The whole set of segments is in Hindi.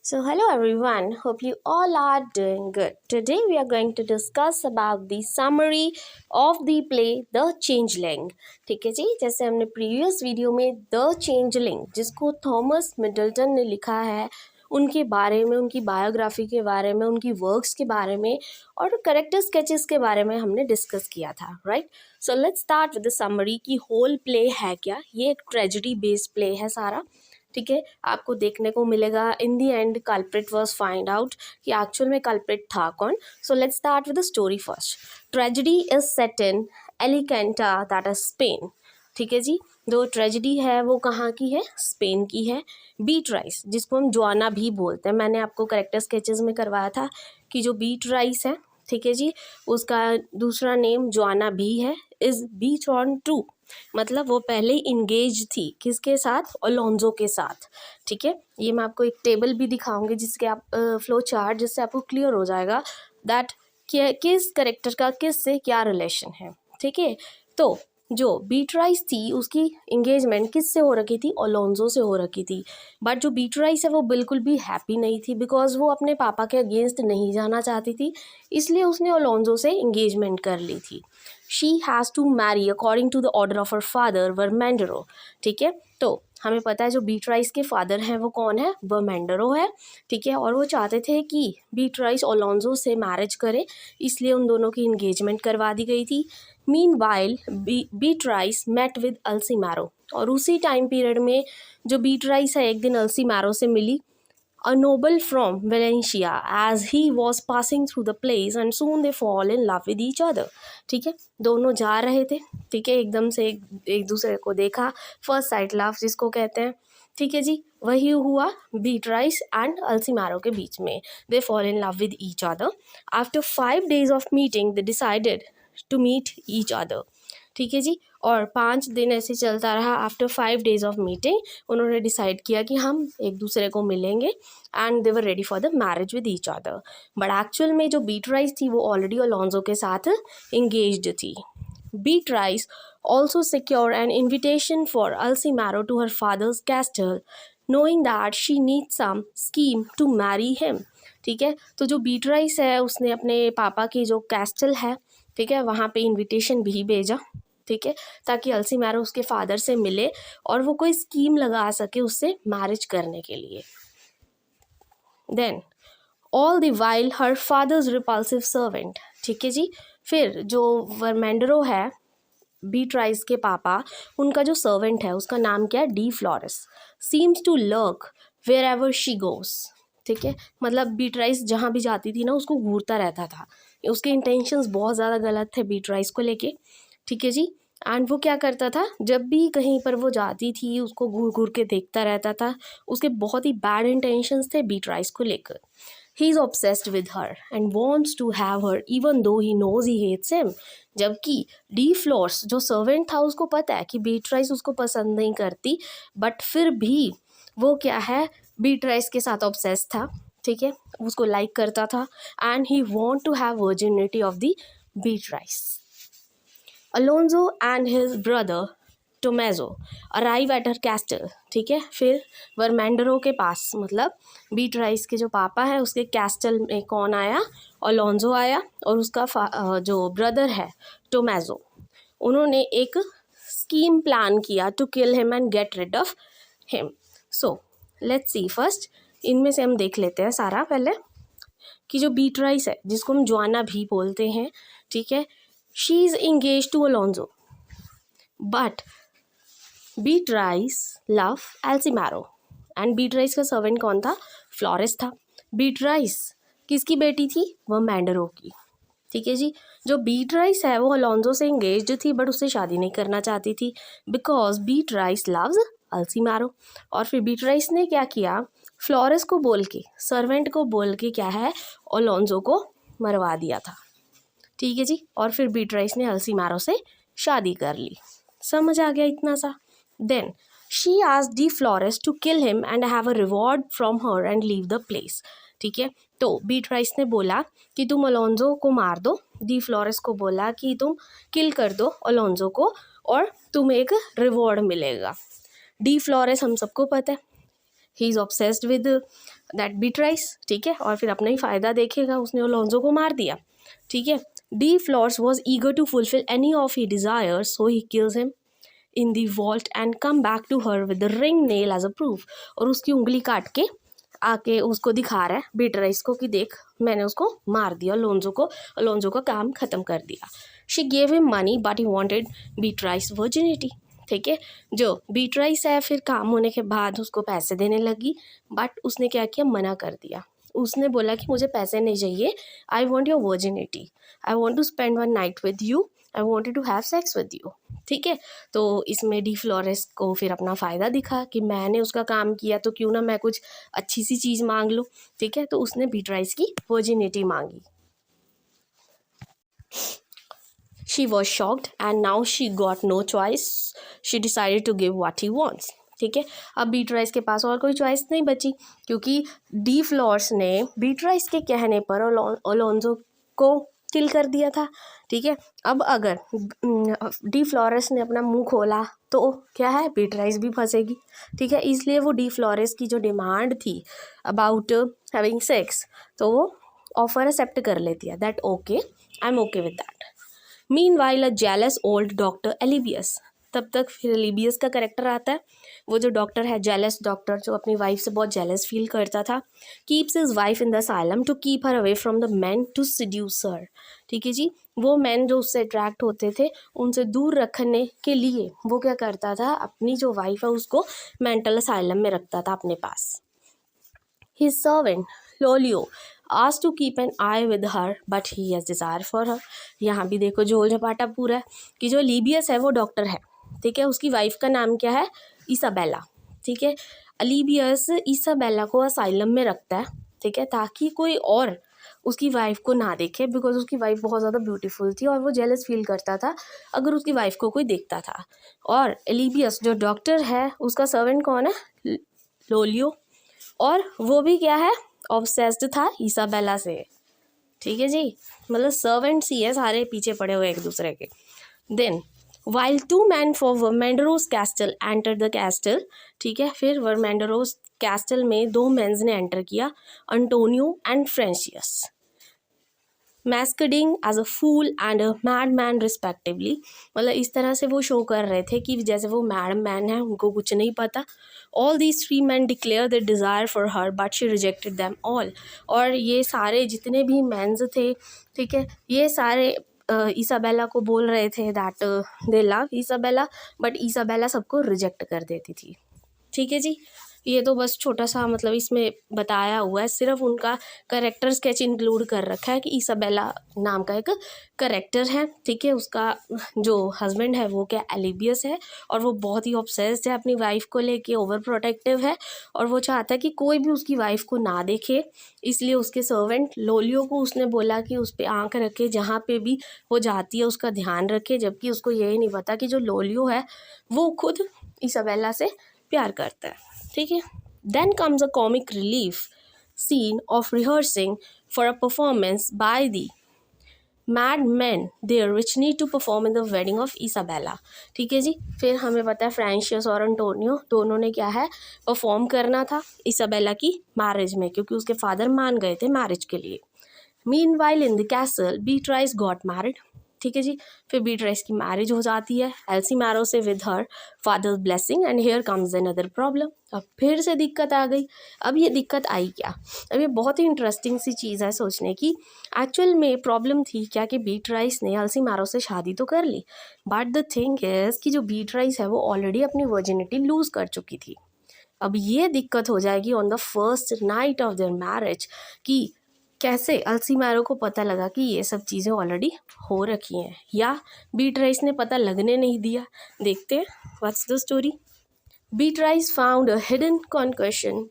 So hello everyone, hope you all are doing good. Today we are going to discuss about the summary of the play The Changeling. ठीक है जी, जैसे हमने प्रीवियस वीडियो में द चेंजलिंग जिसको थॉमस मिडल्टन ने लिखा है उनके बारे में, उनकी बायोग्राफी के बारे में, उनकी वर्क्स के बारे में और करेक्टर स्केचेस के बारे में हमने डिस्कस किया था, right. So let's start with the summary कि होल प्ले है क्या। ये एक ट्रेजेडी बेस्ड प्ले है सारा, ठीक है। आपको देखने को मिलेगा in the end culprit was find out कि एक्चुअल में कल्प्रिट था कौन। So let's start with the story first. Tragedy is set in Alicante that is Spain, ठीक है जी। जो ट्रेजेडी है वो कहाँ की है, स्पेन की है। बीट्राइस जिसको हम जोआना भी बोलते हैं, मैंने आपको करेक्टर स्केचेस में करवाया था कि जो बीट्राइस है, ठीक है जी, उसका दूसरा नेम जोआना भी है, इज बीच ऑन टू, मतलब वो पहले इंगेज थी किसके साथ, अलोंजो के साथ, ठीक है। ये मैं आपको एक टेबल भी दिखाऊंगी जिसके आप फ्लो चार्ट, जिससे आपको क्लियर हो जाएगा दैट किस करेक्टर का किस से क्या रिलेशन है, ठीक है। तो जो बीट्राइस थी उसकी इंगेजमेंट किससे हो रखी थी, अलोंजो से हो रखी थी। बट जो बीट्राइस है वो बिल्कुल भी हैप्पी नहीं थी बिकॉज वो अपने पापा के अगेंस्ट नहीं जाना चाहती थी, इसलिए उसने अलोंजो से इंगेजमेंट कर ली थी। She has to marry according to the order of her father Vermandero, ठीक है। तो हमें पता है जो बीट्राइस के फादर हैं वो कौन है, वर्मेंडरो है, ठीक है। और वो चाहते थे कि बीट्राइस अलोंजो से मैरिज करे, इसलिए उन दोनों की इंगेजमेंट करवा दी गई थी। मीनवाइल बीट्राइस मेट विद अल्सीमारो, और उसी टाइम पीरियड में जो बीट्राइस है एक दिन अल्सीमारो से मिली, a noble from Valencia, as he was passing through the place and soon they fall in love with each other, ठीक है। दोनों जा रहे थे, ठीक है, एकदम से एक दूसरे को देखा, फर्स्ट साइट लव जिसको कहते हैं, ठीक है जी। वही हुआ बीट्राइस एंड अल्सीमारो के बीच में, they fall in love with each other. After 5 days of meeting they decided to meet each other, ठीक है जी। और 5 दिन ऐसे चलता रहा। आफ्टर 5 days ऑफ मीटिंग उन्होंने डिसाइड किया कि हम एक दूसरे को मिलेंगे and they were ready for the marriage with each other. But actual में जो बीट्राइस थी वो ऑलरेडी अलोंजो के साथ इंगेज्ड थी। Beatrice also secure an invitation for Alsemero to her father's castle, knowing that she need some scheme to marry him, ठीक है। तो जो बीट्राइस है उसने अपने पापा की जो कैस्टल है, ठीक है, वहाँ पे इनविटेशन भी भेजा, ठीक है, ताकि अल्सीमारो उसके फादर से मिले और वो कोई स्कीम लगा सके उससे मैरिज करने के लिए। Then all the while her father's repulsive servant, ठीक है जी। फिर जो वर्मेंडरो है बीट्राइस के पापा, उनका जो सर्वेंट है उसका नाम क्या है, De Flores, seems to lurk wherever she goes, ठीक है। मतलब बीट्राइस जहाँ भी जाती थी ना उसको घूरता रहता था, उसके इंटेंशंस बहुत ज़्यादा गलत थे बीट्राइस को लेके, ठीक है जी। एंड वो क्या करता था, जब भी कहीं पर वो जाती थी उसको घूर घूर के देखता रहता था, उसके बहुत ही बैड इंटेंशंस थे बीट्राइस को लेकर। He is obsessed with her and wants to have her even though he knows he hates him. जबकि डी फ्लोर्स जो सर्वेंट था उसको पता है कि बीट्राइस उसको पसंद नहीं करती, बट फिर भी वो क्या है, बीट्राइस के साथ ऑब्सेस्ड था, ठीक है, उसको लाइक करता था and he want to have virginity of the Beatrice. Alonso and his brother Tomazo arrive at her castle, ठीक है। फिर वर्मेंडरो के पास, मतलब बीट्राइस के जो पापा है उसके कैस्टल में कौन आया, अलोंजो आया, और उसका जो ब्रदर है टोमेजो, उन्होंने एक स्कीम प्लान किया to kill him and get rid of him. So let's see first, इनमें से हम देख लेते हैं सारा पहले कि जो बीट्राइस है जिसको हम जोआना भी बोलते हैं, ठीक है, she is engaged to Alonso, but Beatrice love Alcimaro, and Beatrice का सर्वेंट कौन था, फ्लोरेस था। बीट्राइस किसकी बेटी थी, वह मैंडरो की, ठीक है जी। जो बीट्राइस है वो अलोंजो से इंगेज्ड थी बट उससे शादी नहीं करना चाहती थी बिकॉज बीट्राइस लव्स अल्सीमारो। और फिर बीट्राइस ने क्या किया, फ्लोरेस को बोल के, सर्वेंट को बोल के क्या है, अलोंजो को मरवा दिया था, ठीक है जी। और फिर बीट्राइस ने अल्सीमारो से शादी कर ली। समझ आ गया इतना सा। Then she asked De Flores to kill him and have a reward from her and leave the place, ठीक है। तो बीट्राइस ने बोला कि तुम अलोंजो को मार दो, डी फ्लोरेस को बोला कि तुम किल कर दो अलोंजो को और तुम्हें एक रिवॉर्ड मिलेगा। डी फ्लोरेस हम सबको पता है he is obsessed with that Beatrice, ठीक है, और फिर अपना ही फ़ायदा देखेगा, उसने अलोंजो को मार दिया, ठीक है। De Flores was eager to fulfil any of he desires, so he kills him in the vault and come back to her with the ring nail as a proof, और उसकी उंगली काट के आके उसको दिखा रहा है बीट्राइस को कि देख मैंने उसको मार दिया, अलोंजो का काम ख़त्म कर दिया। She gave him money but he wanted Beatrice virginity, ठीक है। जो बीट्राइस है फिर काम होने के बाद उसको पैसे देने लगी, बट उसने क्या किया, मना कर दिया। उसने बोला कि मुझे पैसे नहीं चाहिए, I want your virginity, I want to spend one night with you, I wanted to have sex with you, ठीक है। तो इसमें डी फ्लोरेस को फिर अपना फ़ायदा दिखा कि मैंने उसका काम किया तो क्यों ना मैं कुछ अच्छी सी चीज़ मांग लूँ, ठीक है। तो उसने बीट्राइस की वर्जिनिटी मांगी। She was shocked and now she got no choice. She decided to give what he wants. ठीक है, अब बीट्राइस के पास और कोई चॉइस नहीं बची, क्योंकि डी फ्लोर्स ने बीट्राइस के कहने पर अलोंजो को किल कर दिया था, ठीक है। अब अगर डी फ्लोरेस ने अपना मुंह खोला तो क्या है, बीट्राइस भी फंसेगी, ठीक है। इसलिए वो डी फ्लोरेस की जो डिमांड थी अबाउट हैविंग सेक्स, तो वो ऑफर एक्सेप्ट कर लेती है, that okay, I am okay with that. Meanwhile a jealous old doctor Alibius, तब तक फिर एलिबियस का कैरेक्टर आता है, वो जो डॉक्टर है, जेलस डॉक्टर, जो अपनी वाइफ से बहुत जेलस फील करता था, keeps his wife in the asylum to keep her away from the man to seduce her, ठीक है जी। वो मैन जो उससे अट्रैक्ट होते थे उनसे दूर रखने के लिए वो क्या करता था, अपनी जो वाइफ है उसको मेंटल असाइलम में रखता था अपने पास। His servant Lolio asked to keep an eye with her, but he has desire for her. यहाँ भी देखो झोल झपाटा पूरा है कि जो लीबियस है वो डॉक्टर है, ठीक है, उसकी वाइफ का नाम क्या है, इसाबेला, ठीक है। अलीबियस इसाबेला को असाइलम में रखता है, ठीक है, ताकि कोई और उसकी वाइफ को ना देखे, बिकॉज उसकी वाइफ बहुत ज़्यादा ब्यूटीफुल थी और वो जेलस फील करता था अगर उसकी वाइफ को कोई देखता था। और एलिबियस जो डॉक्टर है उसका सर्वेंट कौन है, लोलियो, और वो भी क्या है, ऑब्सेस्ड था इसाबेला से, ठीक है जी, मतलब सर्वेंट्स ही है सारे पीछे पड़े हुए एक दूसरे के। Then while two man for Vermandero's castle enter the castle, ठीक है, फिर वर्मेंडरोस कैस्टल में दो मेंस ने एंटर किया, Antonio and Franciscus, masquerading as a fool and a mad man respectively, मतलब इस तरह से वो शो कर रहे थे कि जैसे वो मैड मैन है, उनको कुछ नहीं पता। All these three man declare the desire for her but she rejected them all, और ये सारे जितने भी मैंस थे, ठीक है, ये सारे इसाबेला को बोल रहे थे that they love Isabella, but Isabella सबको रिजेक्ट कर देती थी, ठीक है जी। ये तो बस छोटा सा मतलब इसमें बताया हुआ है, सिर्फ उनका करेक्टर स्केच इंक्लूड कर रखा है कि इसाबेला नाम का एक करेक्टर है, ठीक है। उसका जो हस्बैंड है वो क्या एलिबियस है, और वो बहुत ही ऑब्सेस्ड है अपनी वाइफ को लेके, ओवर प्रोटेक्टिव है, और वो चाहता है कि कोई भी उसकी वाइफ को ना देखे, इसलिए उसके सर्वेंट लोलियो को उसने बोला कि उस पर आँख रखे, जहाँ पे भी वो जाती है उसका ध्यान रखे, जबकि उसको यही नहीं पता कि जो लोलियो है वो खुद इसाबेला से प्यार करता है, ठीक है। Then comes a comic relief scene of rehearsing for a performance by the mad man there which need to perform in the wedding of Isabella, ठीक है जी। फिर हमें पता है फ्रेंशियस और अंटोनियो दोनों ने क्या है, परफॉर्म करना था इसाबेला की मैरिज में, क्योंकि उसके फादर मान गए थे मैरिज के लिए। Meanwhile in the castle Beatrice got married, ठीक है जी। फिर बीट्राइस की मैरिज हो जाती है एल्सीमैरो से with her father's blessing, and here comes another problem, अब फिर से दिक्कत आ गई। अब ये दिक्कत आई क्या, अब ये बहुत ही इंटरेस्टिंग सी चीज़ है सोचने की। एक्चुअल में प्रॉब्लम थी क्या कि बीट्राइस ने एल्सीमैरो से शादी तो कर ली, बट द थिंग इज़ कि जो बीट्राइस है वो ऑलरेडी अपनी वर्जिनिटी लूज़ कर चुकी थी। अब ये दिक्कत हो जाएगी on the first night of their marriage कि कैसे अल्सीमैरो को पता लगा कि ये सब चीज़ें ऑलरेडी हो रखी हैं, या बीट्राइस ने पता लगने नहीं दिया। देखते हैं what's the story. Beatrice found a hidden concoction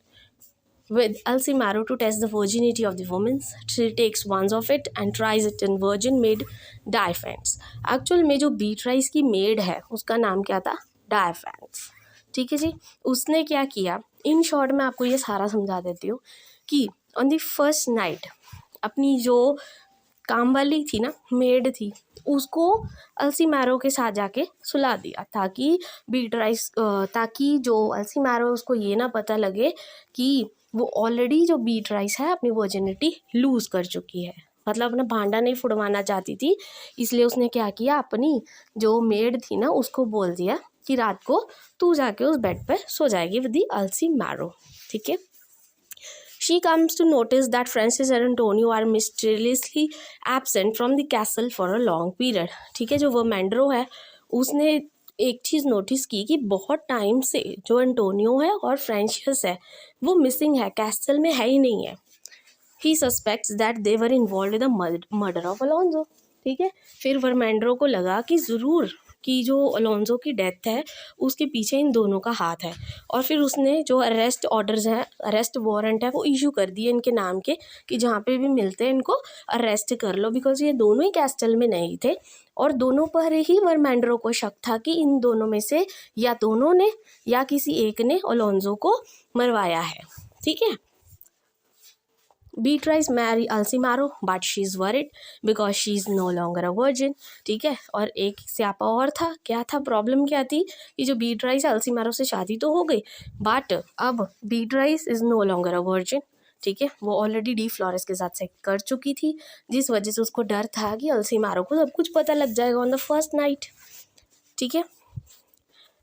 with Alcimaro to test the virginity of the woman. She takes one of it and tries it in virgin maid Diophanes. Actual में जो बीट्राइस की मेड है उसका नाम क्या था, डायफेंस, ठीक है जी। उसने क्या किया, इन शॉर्ट में आपको ये सारा समझा देती हूँ कि ऑन द फर्स्ट नाइट अपनी जो काम वाली थी ना, मेड थी, उसको अल्सीमारो के साथ जाके सुला दिया ताकि जो अल्सीमारो उसको ये ना पता लगे कि वो ऑलरेडी जो बीट्राइस है अपनी वर्जिनिटी लूज़ कर चुकी है, मतलब अपना भांडा नहीं फुड़वाना चाहती थी। इसलिए उसने क्या किया, अपनी जो मेड थी ना उसको बोल दिया कि रात को तू जाके उस बेड पे सो जाएगी विद द अल्सीमारो। ठीक है। She comes to notice that Francis and Antonio are mysteriously absent from the castle for a long period. ठीक है, जो वर्मेंड्रो है उसने एक चीज़ नोटिस की कि बहुत टाइम से जो एंटोनियो है और फ्रेंसियस है वो मिसिंग है, कैसल में है ही नहीं है। He suspects that they were involved in the murder of Alonso. ठीक है, फिर वर्मेंड्रो को लगा कि ज़रूर कि जो अलोंजो की डेथ है उसके पीछे इन दोनों का हाथ है, और फिर उसने जो अरेस्ट ऑर्डर्स हैं, अरेस्ट वारंट है, वो इशू कर दिए इनके नाम के कि जहाँ पे भी मिलते हैं इनको अरेस्ट कर लो, बिकॉज ये दोनों ही कैस्टल में नहीं थे और दोनों पर ही वर्मेंड्रो को शक था कि इन दोनों में से या दोनों ने या किसी एक ने अलोंजो को मरवाया है। ठीक है। Beatrice marry Alcimaro but she's worried because she's no longer a virgin. ठीक है, और एक स्यापा और था, क्या था प्रॉब्लम, क्या थी कि जो बीट्राइस अल्सीमारो से शादी तो हो गई बट अब Beatrice is no longer a virgin. ठीक है, वो ऑलरेडी डी फ्लोरेस के साथ सेक्स कर चुकी थी, जिस वजह से उसको डर था कि अल्सीमारो को सब कुछ पता लग जाएगा ऑन द फर्स्ट नाइट। ठीक है।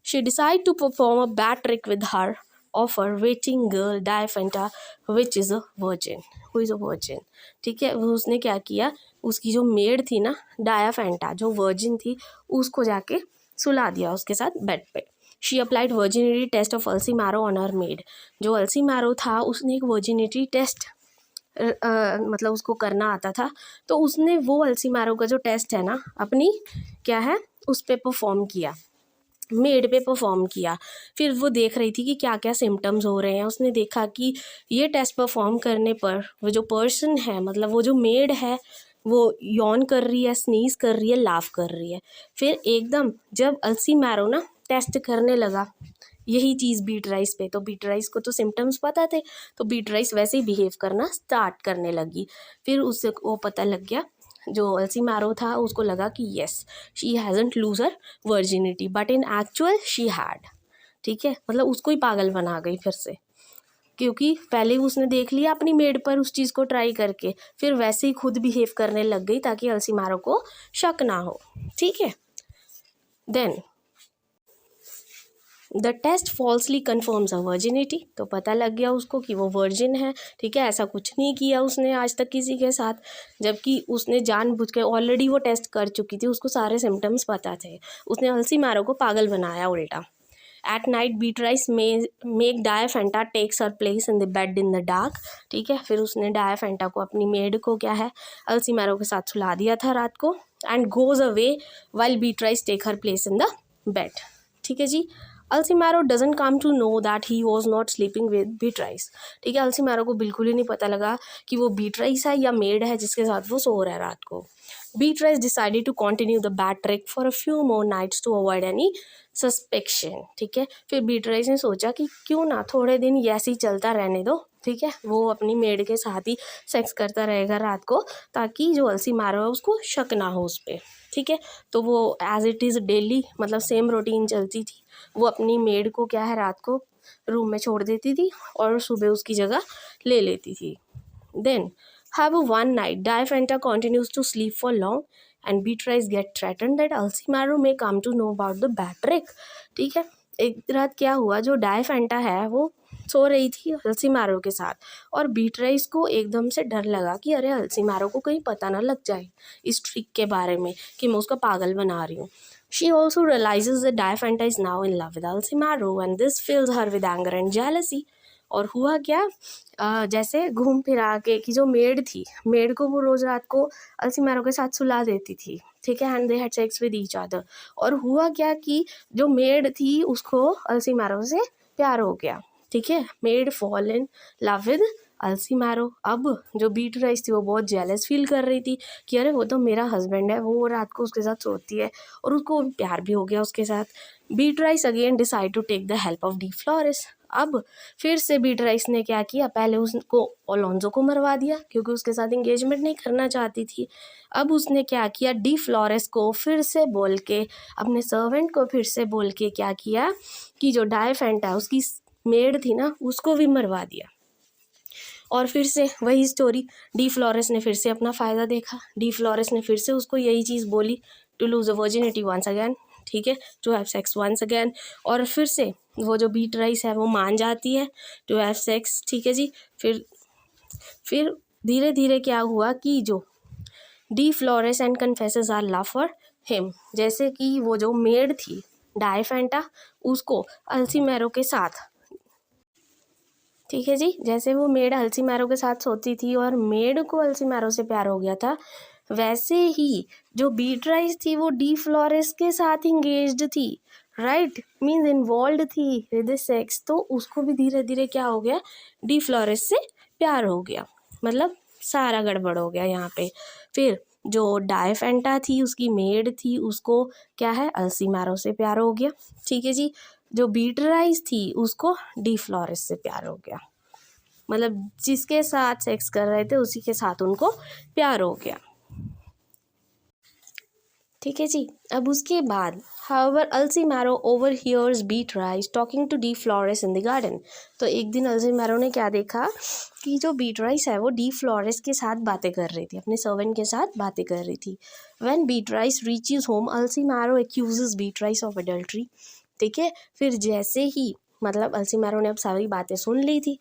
She decided to perform a bad trick with her of her waiting girl Diaphanta, which is a virgin. Who is a virgin? ठीक है, वो उसने क्या किया, उसकी जो मेड थी ना डायाफेंटा, जो वर्जिन थी, उसको जाके सुला दिया उसके साथ बेड पे। She applied virginity test of Alsemero on her maid. जो अल्सीमारो था उसने एक वर्जिनिटी टेस्ट मतलब उसको करना आता था, तो उसने वो अल्सीमारो का जो टेस्ट है ना अपनी क्या है उस पर परफॉर्म किया, मेड पे परफॉर्म किया। फिर वो देख रही थी कि क्या क्या सिम्टम्स हो रहे हैं। उसने देखा कि ये टेस्ट परफॉर्म करने पर वो जो पर्सन है, मतलब वो जो मेड है, वो यॉन कर रही है, स्नीज कर रही है, लाफ कर रही है। फिर एकदम जब अल्सीमारो ना टेस्ट करने लगा यही चीज़ बीट्राइस पे, तो बीट्राइस को तो सिम्टम्स पता थे, तो बीट्राइस वैसे ही बिहेव करना स्टार्ट करने लगी। फिर उससे वो पता लग गया, जो अल्सीमारो था उसको लगा कि yes she hasn't lose her virginity but in actual she had. ठीक है, मतलब उसको ही पागल बना गई फिर से, क्योंकि पहले उसने देख लिया अपनी मेड पर उस चीज़ को ट्राई करके, फिर वैसे ही खुद बिहेव करने लग गई ताकि अल्सीमारो को शक ना हो। ठीक है। Then the test falsely confirms a virginity, तो पता लग गया उसको कि वो वर्जिन है। ठीक है, ऐसा कुछ नहीं किया उसने आज तक किसी के साथ, जबकि उसने जानबूझ के ऑलरेडी वो टेस्ट कर चुकी थी, उसको सारे सिम्टम्स पता थे। उसने अल्सीमारो को पागल बनाया उल्टा। At night Beatrice make Diaphanta takes her place in the bed in the dark. ठीक है, फिर उसने डायाफेंटा को, अपनी मेड को क्या है अल्सीमारो के साथ सुला दिया था रात को, and goes away while Beatrice take her place in the bed. ठीक है जी। Alsemero doesn't come to know that he was not sleeping with Beatrice. ठीक है, अल्सीमारो को बिल्कुल ही नहीं पता लगा कि वो बीट्राइस है या मेड है जिसके साथ वो सो रहा है रात को। Beatrice decided to continue the bed trick for a few more nights to avoid any suspicion. ठीक है, फिर बीट्राइस ने सोचा कि क्यों ना थोड़े दिन ऐसे ही चलता रहने दो। ठीक है, वो अपनी मेड के साथ ही सेक्स करता रहेगा रात को, ताकि जो अल्सीमारो है उसको शक ना हो उस पर। ठीक है, तो वो एज इट इज़ डेली मतलब सेम रूटीन चलती थी। वो अपनी मेड को क्या है रात को रूम में छोड़ देती थी और सुबह उसकी जगह ले लेती थी। Then have one night Diaphanta continues to sleep for long and Beatrice get threatened that Alcimaro may come to know about the bad trick। ठीक है, एक रात क्या हुआ, जो डायफेंटा है वो सो रही थी अल्सीमारो के साथ, और बीट्राइस को एकदम से डर लगा कि अरे अल्सीमारो को कहीं पता ना लग जाए इस ट्रिक के बारे में कि मैं उसका पागल बना रही हूँ। She also realizes that Diaphanta is now in love with Alcimaro and this fills her with anger and jealousy। और हुआ क्या, जैसे घूम फिरा के कि जो मेड थी, मेड को वो रोज़ रात को अल्सीमारो के साथ सुला देती थी। ठीक है, and they had sex with each other. और हुआ क्या कि जो मेड थी उसको अल्सीमारो से प्यार हो गया। ठीक है, maid fall in love with Alsemero. अब जो बीट्राइस थी वो बहुत जेलस फील कर रही थी कि अरे वो तो मेरा हस्बैंड है, वो रात को उसके साथ सोती है, और उसको प्यार भी हो गया उसके साथ। Beatrice again decide to take the help of De Flores. अब फिर से बीट्राइस ने क्या किया, पहले उसको अलोंजो को मरवा दिया क्योंकि उसके साथ इंगेजमेंट नहीं करना चाहती थी। अब उसने क्या किया, डी फ्लोरेस को फिर से बोल के, अपने सर्वेंट को फिर से बोल के क्या किया कि जो डायफेंटा उसकी मेड थी ना, उसको भी मरवा दिया। और फिर से वही स्टोरी, डी फ्लोरेस ने फिर से अपना फ़ायदा देखा, डी फ्लोरेस ने फिर से उसको यही चीज़ बोली, to lose a virginity once again, ठीक है, to have sex once again. और फिर से वो जो बीट्राइस है वो मान जाती है टू हैव सेक्स, ठीक है जी। फिर धीरे धीरे क्या हुआ कि जो De Flores and confesses her love for him, जैसे कि वो जो मेड थी डायफेंटा, उसको अल्सीमेरो के साथ, ठीक है जी, जैसे वो मेड अल्सीमेरो के साथ सोती थी और मेड को अल्सीमेरो से प्यार हो गया था, वैसे ही जो बीट्राइस थी वो डी फ्लोरेस के साथ इंगेज्ड थी, राइट, मीन्स इन्वॉल्व थी विद सेक्स। तो उसको भी धीरे धीरे क्या हो गया, डी फ्लोरेस से प्यार हो गया, मतलब सारा गड़बड़ हो गया यहाँ पे। फिर जो डायफेंटा थी उसकी मेड थी, उसको क्या है, अल्सीमेरो से प्यार हो गया, ठीक है जी। जो बीट्राइस थी उसको डी फ्लोरेस से प्यार हो गया, मतलब जिसके साथ सेक्स कर रहे थे उसी के साथ उनको प्यार हो गया, ठीक है जी। अब उसके बाद however Alsemero overhears Beatrice talking to De Flores in the garden. तो एक दिन अल्सीमेरो ने क्या देखा कि जो बीट्राइस है वो डी फ्लोरेस के साथ बातें कर रही थी, अपने सर्वेंट के साथ बातें कर रही थी। When Beatrice reaches home Alsemero accuses Beatrice of adultery, ठीक है। फिर जैसे ही, मतलब अल्सीमेरो ने अब सारी बातें सुन ली थी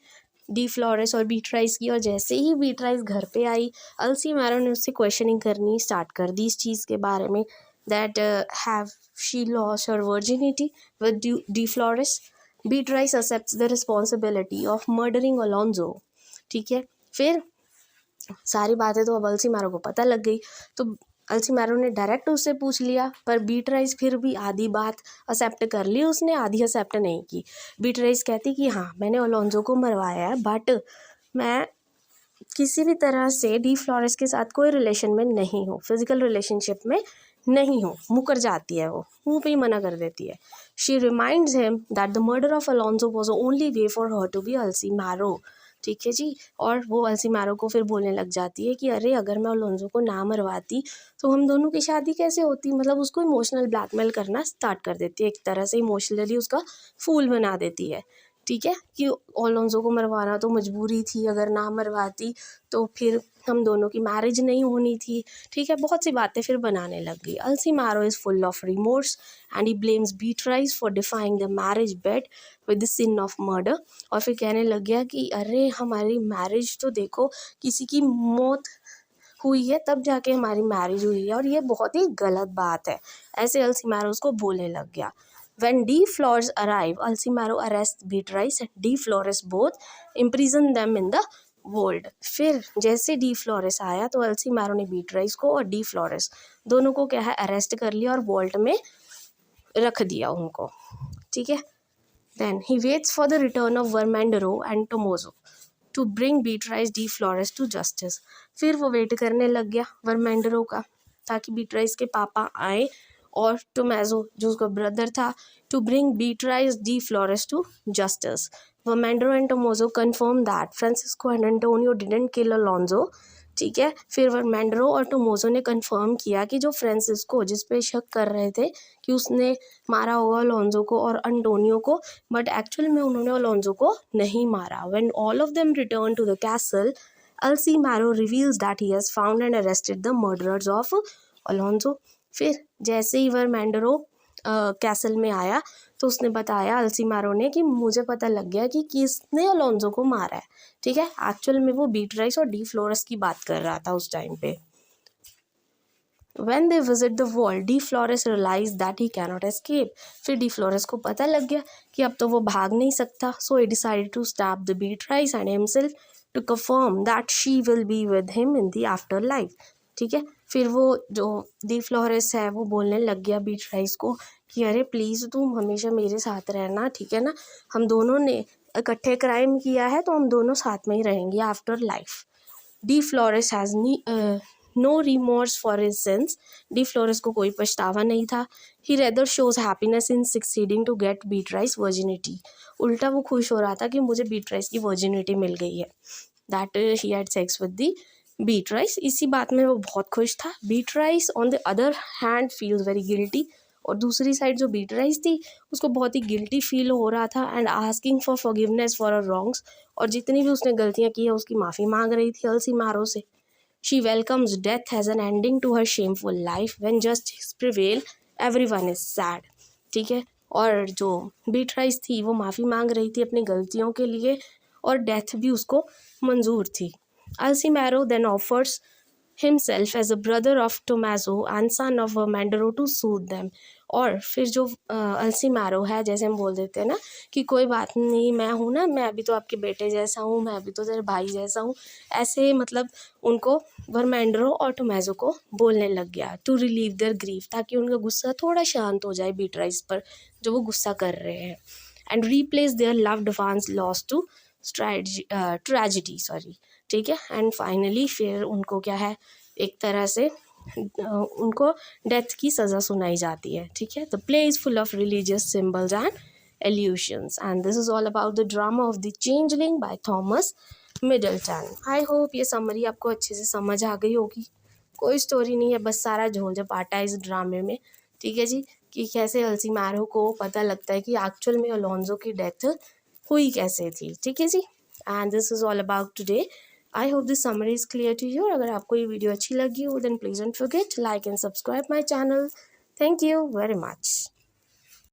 डी फ्लोरेस और बीट्राइस की, और जैसे ही बीट्राइस घर पे आई, अल्सीमेरो ने उससे क्वेश्चनिंग करनी स्टार्ट कर दी इस चीज़ के बारे में, that have she lost her virginity with De Flores. Beatrice accepts the responsibility of murdering Alonso, ठीक है। फिर सारी बातें तो अब अल्सीमेरो को पता लग गई, तो अल्सीमेरो ने डायरेक्ट उससे पूछ लिया, पर बीट्राइस फिर भी आधी बात एक्सेप्ट कर ली उसने, आधी एक्सेप्ट नहीं की। बीट्राइस कहती कि हाँ मैंने अलोंजो को मरवाया है, बट मैं किसी भी तरह से डी फ्लोरेस के साथ कोई रिलेशन में नहीं हूँ, फिजिकल रिलेशनशिप में नहीं हूँ, मुकर जाती है, वो मुँह पे ही मना कर देती है। She reminds him that the murder of Alonso was the only way for her to be Alsemero, ठीक है जी। और वो अल्सीमेरो को फिर बोलने लग जाती है कि अरे अगर मैं अलोंजो को ना मरवाती तो हम दोनों की शादी कैसे होती, मतलब उसको इमोशनल ब्लैकमेल करना स्टार्ट कर देती है, एक तरह से इमोशनली उसका फूल बना देती है, ठीक है, कि अलोंजो को मरवाना तो मजबूरी थी, अगर ना मरवाती तो फिर हम दोनों की मैरिज नहीं होनी थी, ठीक है, बहुत सी बातें फिर बनाने लग गई। Alsemero is full of remorse and he blames Beatrice for defying the marriage bed with the sin of murder. और फिर कहने लग गया कि अरे हमारी मैरिज तो देखो, किसी की मौत हुई है तब जाके हमारी मैरिज हुई है, और ये बहुत ही गलत बात है, ऐसे अल्सीमेरो उसको बोलने लग गया। When D Flores arrive, Alcimaro arrests Beatrice and D Flores both imprison them in the vault। फिर जैसे डी फ्लोरेस आया तो अल्सीमेरो ने बीट्राइस को और डी फ्लोरेस दोनों को क्या है अरेस्ट कर लिया और वॉल्ट में रख दिया उनको, ठीक है। Then he waits for the return of Vermandero and Tomazo to bring Beatrice de Flores to justice. फिर वो वेट करने लग गया वर्मेंडरो का, ताकि बीट्राइस के पापा आए और टोमेजो जो उसका ब्रदर था, to bring Beatrice de Flores to justice. Vermandero and Tomazo confirm that Francisco and Antonio didn't kill Alonzo, ठीक है। फिर वर्मेंडरो और टोमोजो ने कंफर्म किया कि जो फ्रांसिस्को जिस पे शक कर रहे थे कि उसने मारा होगा अलोंजो को और अंटोनियो को, बट एक्चुअल में उन्होंने अलोंजो को नहीं मारा। When all of them return to the castle, Alsemero reveals that he has found and arrested the murderers of Alonzo. फिर जैसे ही वर्मेंडरो कैसल में आया तो उसने बताया अल्सीमेरो ने कि मुझे पता लग गया कि किसने अलोंजो को मारा है, ठीक है। एक्चुअल में वो बीट्राइस और डी फ्लोरेस की बात कर रहा था उस टाइम पे। When they visit the wall, D Flores realized that he cannot escape। फिर डी फ्लोरेस को पता लग गया कि अब तो वो भाग नहीं सकता, so he decided to stab the Beatrice and himself to confirm that she will be with him in the afterlife, ठीक है। फिर वो जो डी फ्लोरेस है वो बोलने लग गया बीट्राइस को कि अरे प्लीज़ तुम हमेशा मेरे साथ रहना, ठीक है ना, हम दोनों ने इकट्ठे क्राइम किया है तो हम दोनों साथ में ही रहेंगे after life. De Flores has no remorse for his sins, de Flores को कोई पछतावा नहीं था। He rather shows happiness in succeeding to get Beatrice virginity, उल्टा वो खुश हो रहा था कि मुझे बीट्राइस की वर्जिनिटी मिल गई है, that he had sex with the Beatrice, इसी बात में वो बहुत खुश था। Beatrice on the other hand feels very guilty, और दूसरी साइड जो बीट्राइस थी उसको बहुत ही गिल्टी फील हो रहा था, and asking for forgiveness for her wrongs, और जितनी भी उसने गलतियां की है उसकी माफ़ी मांग रही थी अल्सीमारो से। She welcomes death as an ending to her shameful life, when justice prevail everyone is sad, ठीक है। और जो बीट्राइस थी वो माफ़ी मांग रही थी अपनी गलतियों के लिए, और डेथ भी उसको मंजूर थी। Alsemero then offers himself as a brother of Tommaso and son of Mandaro to soothe them, और फिर जो अल्सीमारो है, जैसे हम बोल देते हैं ना कि कोई बात नहीं, मैं हूँ ना, मैं भी तो आपके बेटे जैसा हूँ, मैं भी तो तेरे भाई जैसा हूँ, ऐसे मतलब उनको वर्मेंड्रो और टोमेजो को बोलने लग गया, टू रिलीव देयर ग्रीफ, ताकि उनका गुस्सा थोड़ा शांत हो जाए बीट्राइस पर जो वो गुस्सा कर रहे हैं, and replace their loved ones lost to tragedy, sorry, ठीक है। एंड फाइनली फिर उनको क्या है, एक तरह से उनको डेथ की सज़ा सुनाई जाती है, ठीक है। The play is full of religious symbols and allusions, and this is all about the drama of the changeling by Thomas Middleton. I hope ये समरी आपको अच्छे से समझ आ गई होगी। कोई स्टोरी नहीं है, बस सारा झोल झपाटा है इस ड्रामे में, ठीक है जी, कि कैसे अल्सीमारो को पता लगता है कि एक्चुअल में अलोंजो की डेथ हुई कैसे थी, ठीक है जी। And this is all about today. I hope this summary is clear to you. अगर आपको ये वीडियो अच्छी लगी हो then please don't forget like and subscribe my channel. Thank you very much.